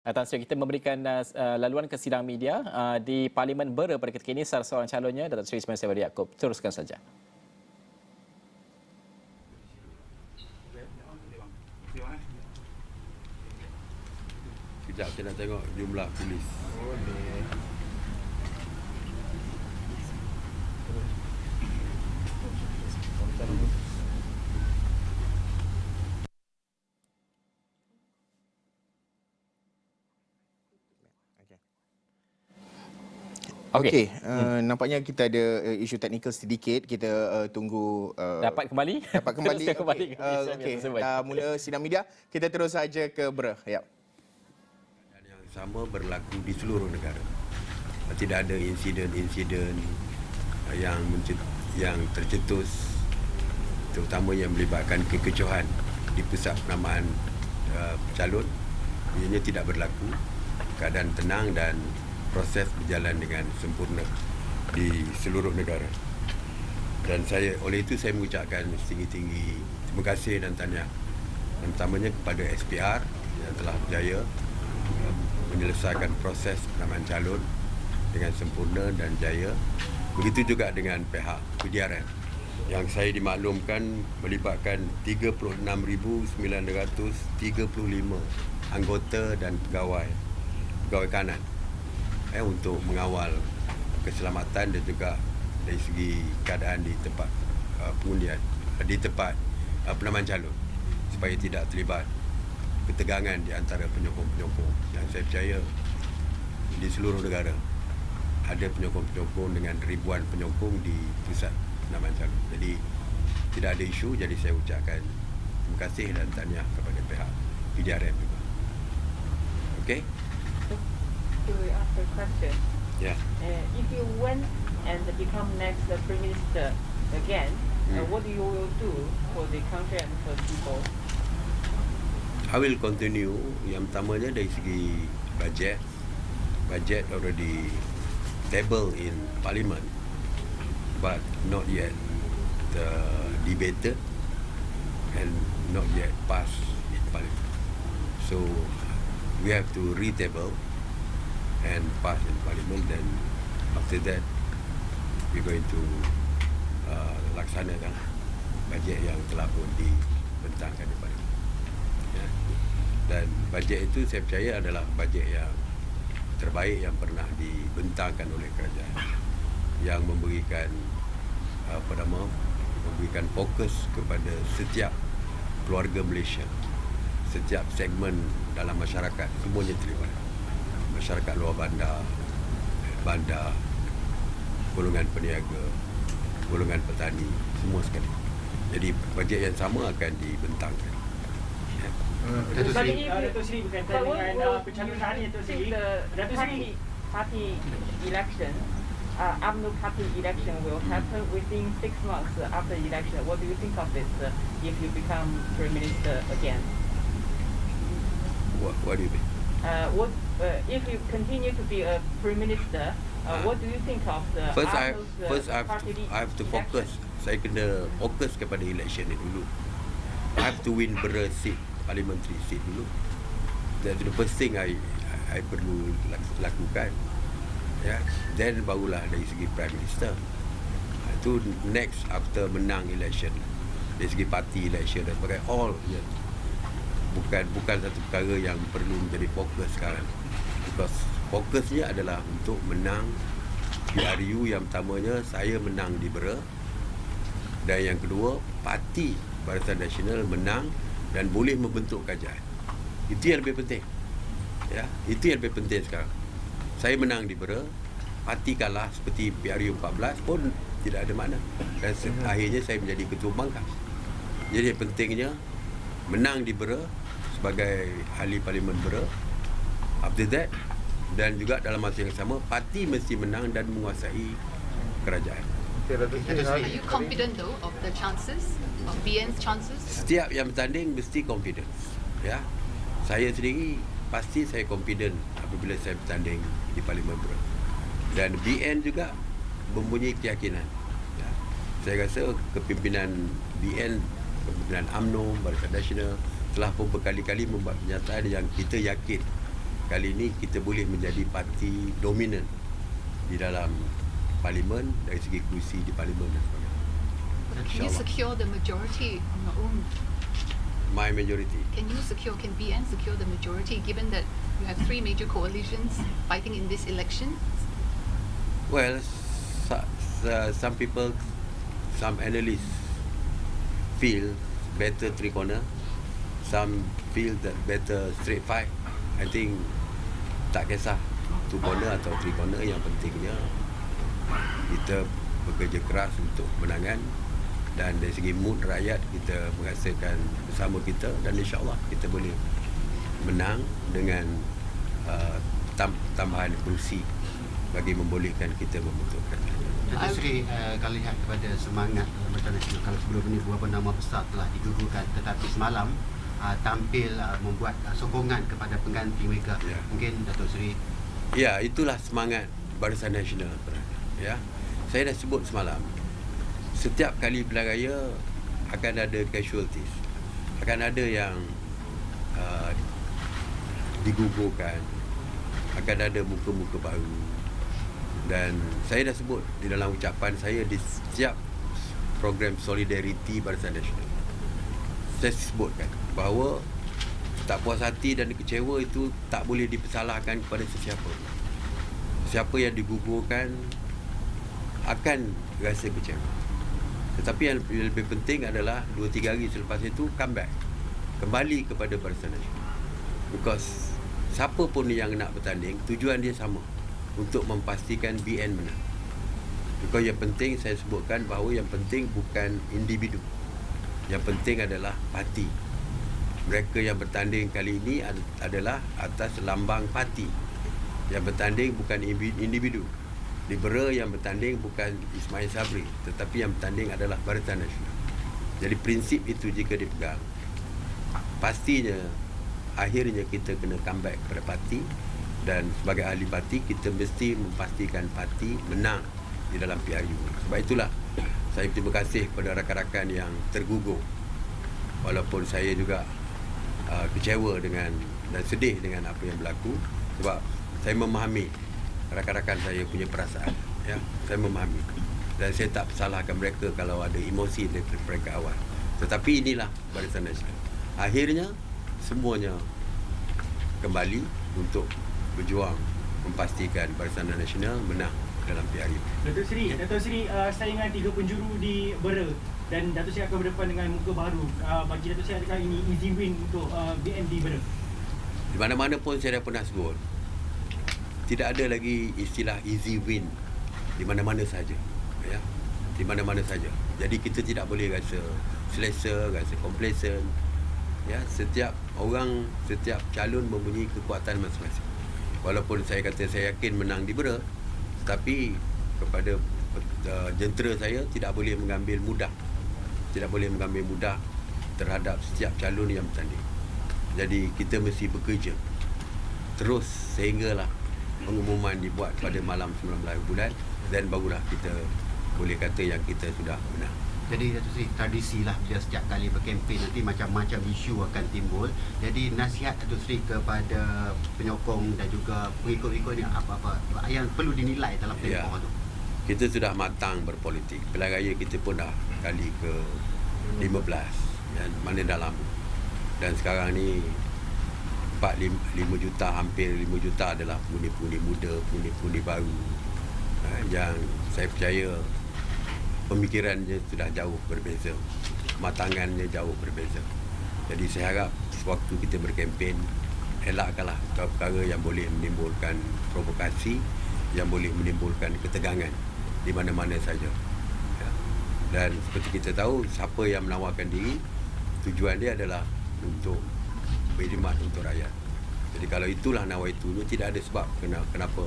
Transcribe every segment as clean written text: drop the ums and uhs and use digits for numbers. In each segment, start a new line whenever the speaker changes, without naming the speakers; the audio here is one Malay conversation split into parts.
Tan Sri, kita memberikan laluan ke sidang media di Parlimen Bera pada ketika ini. Salah seorang calonnya, Datuk Seri Ismail Sabri Yaakob. Teruskan saja.
Sekejap saya nak tengok jumlah polis.
Okey, nampaknya kita ada isu teknikal sedikit. Kita tunggu
Dapat kembali?
dapat kembali.
Teruskan kembali ke
Okey,
media
okey.
tersebut.
Mula sidang media, kita terus saja ke Bera. Ya.
Dan yang sama berlaku di seluruh negara. Tidak ada insiden-insiden yang tercetus, terutama yang melibatkan kekecohan di pusat penamaan calon. Ianya tidak berlaku. Keadaan tenang dan proses berjalan dengan sempurna di seluruh negara. Dan oleh itu saya mengucapkan setinggi-tinggi terima kasih dan tahniah. Yang pertamanya kepada SPR yang telah berjaya menyelesaikan proses penamaan calon dengan sempurna dan jaya. Begitu juga dengan pihak PDRM yang saya dimaklumkan melibatkan 36,935 anggota dan pegawai kanan untuk mengawal keselamatan dan juga dari segi keadaan di tempat pengundian, di tempat penamaan calon, supaya tidak terlibat ketegangan di antara penyokong-penyokong. Yang saya percaya di seluruh negara ada penyokong-penyokong dengan ribuan penyokong di pusat penamaan calon. Jadi tidak ada isu. Jadi saya ucapkan terima kasih dan tahniah kepada pihak PDRM juga. Okey?
To ask a question.
Ya.
If you win and become next Prime Minister again, what you will do for the country and for people?
I will continue. Yang pertamanya dari segi bajet. Bajet already table in Parliament, but not yet debated and not yet passed in Parliament. So we have to retable and pass in Parliament. Then after that we're going to laksanakan bajet yang telah pun dibentangkan di Parlimen. Ya. Dan bajet itu saya percaya adalah bajet yang terbaik yang pernah dibentangkan oleh kerajaan, yang memberikan memberikan fokus kepada setiap keluarga Malaysia, setiap segmen dalam masyarakat, semuanya terlibat. Masyarakat luar bandar, golongan peniaga, golongan petani, semua sekali. Jadi bajet yang sama akan dibentangkan. Ya.
Datuk Seri berkaitan dengan pencalonan Datuk Seri. Datuk Seri,
party election, UMNO party election will happen within 6 months after election. What do you think of this if you become Prime Minister again?
What do you mean?
If you continue to be a Prime Minister, what do you think of the
First I
party
have to focus. Saya kena fokus kepada election ni dulu. I have to win Bera seat, parliamentary seat dulu. That's the first thing I perlu lakukan. Ya, then barulah dari segi Prime Minister. Itu next after menang election. Dari segi party election dan sebagainya, all ya. Bukan satu perkara yang perlu menjadi fokus sekarang. Because fokusnya adalah untuk menang PRU. Yang pertamanya saya menang di Bera, dan yang kedua parti Barisan Nasional menang dan boleh membentuk kerajaan. Itu yang lebih penting. Ya, itu yang lebih penting sekarang. Saya menang di Bera, parti kalah seperti PRU 14 pun tidak ada makna. Dan akhirnya saya menjadi ketua pangkas. Jadi yang pentingnya menang di Bera sebagai ahli Parlimen Bera. After that, dan juga dalam masa yang sama parti mesti menang dan menguasai kerajaan.
Are you confident though of the chances, of BN's chances?
Setiap yang bertanding mesti confidence. Ya, saya sendiri pasti saya confident apabila saya bertanding di Parlimen Bera. Dan BN juga mempunyai keyakinan. Ya, saya rasa kepimpinan BN, kepimpinan UMNO, Barisan Nasional telah pun berkali-kali membuat pernyataan yang kita yakin kali ini kita boleh menjadi parti dominan di dalam parlimen dari segi kursi di parlimen dan sebagainya.
Can you
InsyaAllah.
secure the majority on your own?
My majority.
Can BN secure the majority given that you have 3 major coalitions fighting in this election?
Well, some people, some analysts feel better three corner. Some feel that better straight fight. I think tak kisah two corner atau three corner, yang pentingnya kita bekerja keras untuk kemenangan, dan dari segi mood rakyat kita merasakan bersama kita, dan insyaAllah kita boleh menang dengan tambahan kursi bagi membolehkan kita membentuk kerajaan.
Datuk Seri, kalau lihat kepada semangat Barisan Nasional, kalau sebelum ini beberapa nama besar telah digugurkan, tetapi semalam tampil membuat sokongan kepada pengganti mereka.
Ya.
Mungkin Datuk Seri.
Ya, itulah semangat Barisan Nasional. Ya, saya dah sebut semalam, setiap kali pilihan raya akan ada casualties, akan ada yang digugurkan, akan ada muka-muka baru. Dan saya dah sebut di dalam ucapan saya di setiap program solidariti Barisan Nasional, saya sebutkan bahawa tak puas hati dan kecewa itu tak boleh dipersalahkan kepada sesiapa. Siapa yang digugurkan akan rasa kecewa. Tetapi yang lebih penting adalah 2-3 hari selepas itu comeback, kembali kepada Barisan Nasional. Because siapa pun yang nak bertanding, tujuan dia sama, untuk memastikan BN menang. Because yang penting saya sebutkan bahawa yang penting bukan individu, yang penting adalah parti. Mereka yang bertanding kali ini adalah atas lambang parti. Yang bertanding bukan individu. Liberal yang bertanding bukan Ismail Sabri, tetapi yang bertanding adalah Barisan Nasional. Jadi prinsip itu jika dipegang, pastinya akhirnya kita kena comeback kepada parti, dan sebagai ahli parti kita mesti memastikan parti menang di dalam PRU. Sebab itulah saya berterima kasih kepada rakan-rakan yang tergugur, walaupun saya juga kecewa dengan dan sedih dengan apa yang berlaku, sebab saya memahami rakan-rakan saya punya perasaan, ya, saya memahami, dan saya tak salahkan mereka kalau ada emosi dari mereka awal. Tetapi inilah Barisan Nasional, akhirnya semuanya kembali untuk berjuang memastikan Barisan Nasional menang dalam PRU.
Datuk Seri, saingan 3 penjuru di Bera, dan Datuk Seri akan berdepan dengan muka baru. Bagi Datuk Seri, adakah ini easy win untuk BN di Bera?
Di mana-mana pun saya dah pernah sebut, tidak ada lagi istilah easy win di mana-mana saja, ya, di mana-mana saja. Jadi kita tidak boleh rasa selesa, rasa complacent, ya. Setiap orang, setiap calon mempunyai kekuatan masing-masing. Walaupun saya kata saya yakin menang di Bera, tetapi kepada jentera saya tidak boleh mengambil mudah, tidak boleh mengambil mudah terhadap setiap calon yang bertanding. Jadi kita mesti bekerja terus sehinggalah pengumuman dibuat pada malam 19 bulan, dan barulah kita boleh kata yang kita sudah menang.
Jadi Datuk Seri, tradisilah bila setiap kali berkempen nanti macam-macam isu akan timbul. Jadi nasihat Datuk Seri kepada penyokong dan juga pengikut-pengikut ni apa-apa yang perlu dinilai dalam tempoh tu?
Kita sudah matang berpolitik. Pilihan raya kita pun dah kali ke 15, dan mana dalam. Dan sekarang ni 5 juta, hampir 5 juta adalah pengundi-pengundi muda, pengundi-pengundi baru, yang saya percaya pemikirannya sudah jauh berbeza, kematangannya jauh berbeza. Jadi saya harap sewaktu kita berkempen, elakkanlah perkara yang boleh menimbulkan provokasi, yang boleh menimbulkan ketegangan di mana-mana saja. Dan seperti kita tahu, siapa yang menawarkan diri, tujuan dia adalah untuk berkhidmat untuk rakyat. Jadi kalau itulah nawaitunya, tidak ada sebab kenapa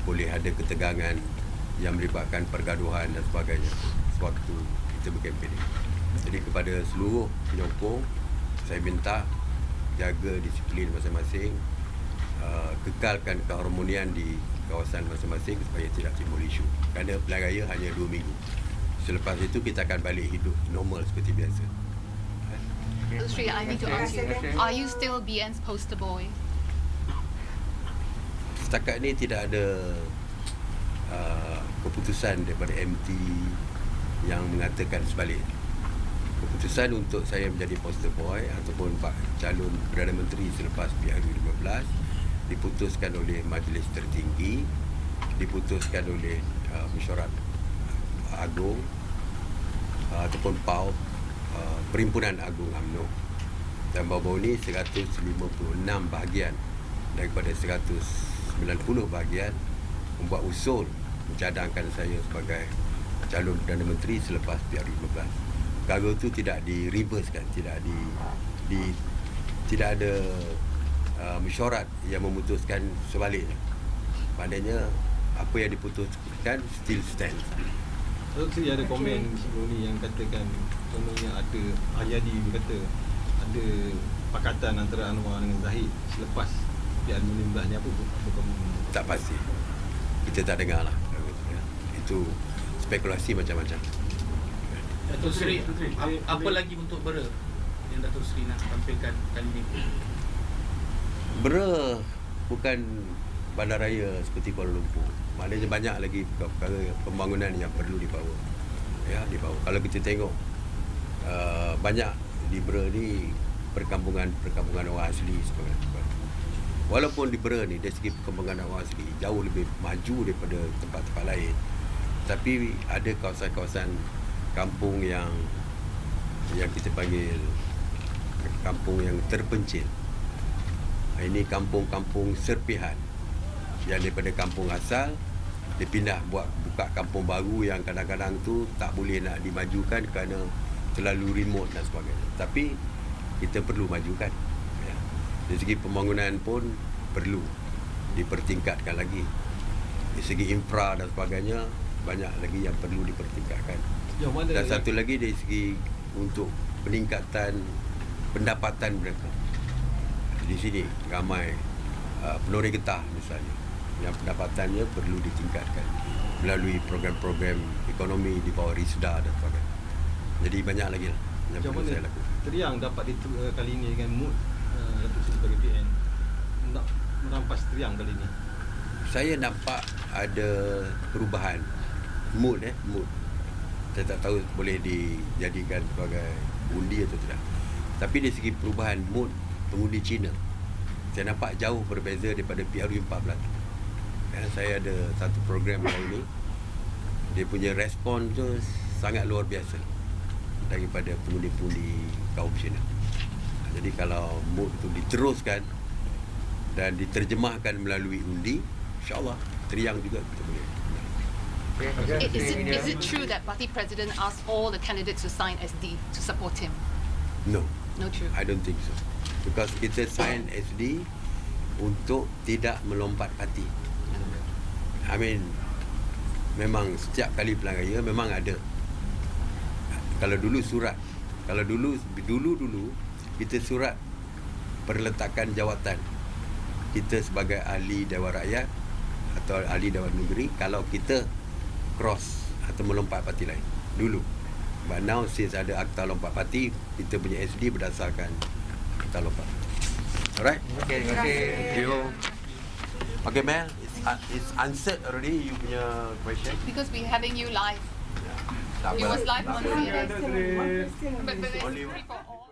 boleh ada ketegangan yang melibatkan pergaduhan dan sebagainya sewaktu kita berkempen. Jadi kepada seluruh penyokong, saya minta jaga disiplin masing-masing, kekalkan keharmonian di kawasan masing-masing supaya tidak timbul isu. Kerana pilihan raya hanya 2 minggu. Selepas itu kita akan balik hidup normal seperti biasa.
Datuk Seri, I need to ask you, are you still BN's poster boy?
setakat ni tidak ada keputusan daripada MT yang mengatakan sebaliknya. Keputusan untuk saya menjadi poster boy ataupun Pak calon Perdana Menteri selepas PRU 15 diputuskan oleh Majlis Tertinggi, diputuskan oleh Mesyuarat Agung ataupun PAU, Perhimpunan Agung UMNO. Dan baru-baru ni 156 bahagian daripada 190 bahagian membuat usul mencadangkan saya sebagai calon Perdana Menteri selepas PRU 15. Perkara itu tidak di-reversekan, tidak ada mesyuarat yang memutuskan sebaliknya. Maknanya apa yang diputuskan still stand.
Datuk Seri ada komen sebelum ni yang katakan contohnya ada Haryadi kata ada pakatan antara Anwar dengan Zahid selepas PRU 15 ni, apa komen?
Tak pasti. Kita tak dengar lah. Itu spekulasi macam-macam.
Datuk Seri, apa lagi untuk Bera yang Datuk Seri nak tampilkan kali ini?
Bera bukan bandaraya seperti Kuala Lumpur. Maknanya banyak lagi perkara pembangunan yang perlu dibawa. Ya, dibawa. Kalau kita tengok banyak di Bera ni perkampungan orang asli sebagainya. Walaupun di Bera ni dari segi perkembangan orang asli jauh lebih maju daripada tempat-tempat lain, tapi ada kawasan-kawasan kampung yang kita panggil kampung yang terpencil. Ini kampung-kampung serpihan yang daripada kampung asal dia pindah buka kampung baru yang kadang-kadang tu tak boleh nak dimajukan kerana terlalu remote dan sebagainya. Tapi kita perlu majukan. Ya. Dari segi pembangunan pun perlu dipertingkatkan lagi. Dari segi infra dan sebagainya banyak lagi yang perlu dipertingkatkan. Dan satu lagi dari segi untuk peningkatan pendapatan mereka. Di sini ramai penuri getah misalnya yang pendapatannya perlu ditingkatkan melalui program-program ekonomi di bawah RISDA dan sebagainya. Jadi banyak lagi lah yang perlu saya lakukan.
Teriang dapat kali ini dengan mood Datuk Seri sebagai PN nak merampas teriang kali ini.
Saya nampak ada perubahan mood. Saya tak tahu boleh dijadikan sebagai undi atau tidak. Tapi dari segi perubahan mood pengundi Cina, saya nampak jauh berbeza daripada PRU 14. Saya ada satu program hari ini, dia punya respon tu sangat luar biasa daripada pengundi-pengundi kaum Cina. Jadi kalau mood itu diteruskan dan diterjemahkan melalui undi, insyaAllah teriang juga kita boleh.
Is it true that party president asked all the candidates to sign SD to support him?
No.
No true.
I don't think so. Because kita sign SD untuk tidak melompat parti. I mean, memang setiap kali pilihan raya memang ada. Kalau dulu surat, kalau dulu kita surat perletakan jawatan kita sebagai ahli Dewan Rakyat atau ahli Dewan Negeri kalau kita cross atau melompat parti lain dulu. But now since ada akta lompat parti, kita punya SD berdasarkan akta lompat. Alright? Okay, thank you. Okay, Mel, it's answered already you punya question.
Because we're having you live.
Tak
It
apa.
was live on CNN.
Datuk Seri.
But it's
Only-
free for all.